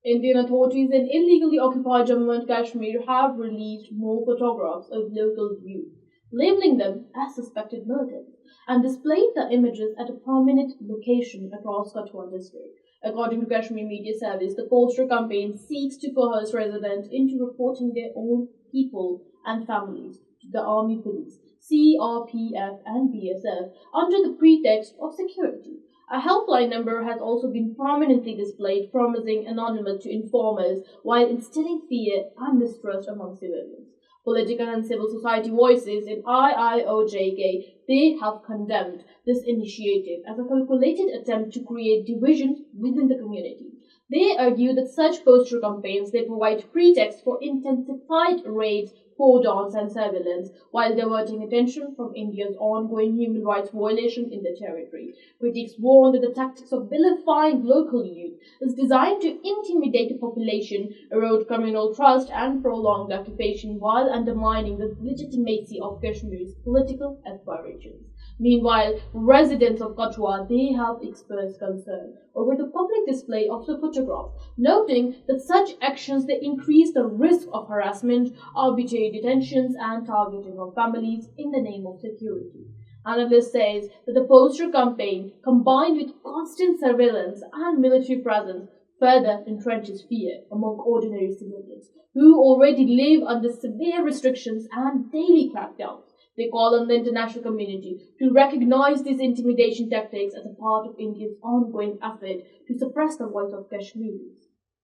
Indian authorities in illegally occupied Jammu and Kashmir have released more photographs of local youth, labeling them as suspected militants, and displayed the images at a prominent location across Kathua district. According to Kashmir Media Service, the poster campaign seeks to coerce residents into reporting their own people and families to the army police, CRPF and BSF under the pretext of security. A helpline number has also been prominently displayed, promising anonymous to informers while instilling fear and mistrust among civilians. Political and civil society voices in IIOJK, they have condemned this initiative as a calculated attempt to create divisions within the community. They argue that such poster campaigns they provide pretext for intensified raids, cordons and surveillance while diverting attention from India's ongoing human rights violation in the territory. Critics warn that the tactics of vilifying local youth is designed to intimidate the population, erode communal trust and prolong the occupation while undermining the legitimacy of Kashmir's political aspirations. Meanwhile, residents of Kathua, they have expressed concern over the public display of the photographs, noting that such actions they increase the risk of harassment, arbitrary detentions, and targeting of families in the name of security. Analyst says that the poster campaign, combined with constant surveillance and military presence, further entrenches fear among ordinary civilians who already live under severe restrictions and daily crackdowns. They call on the international community to recognize these intimidation tactics as a part of India's ongoing effort to suppress the voice of Kashmiris.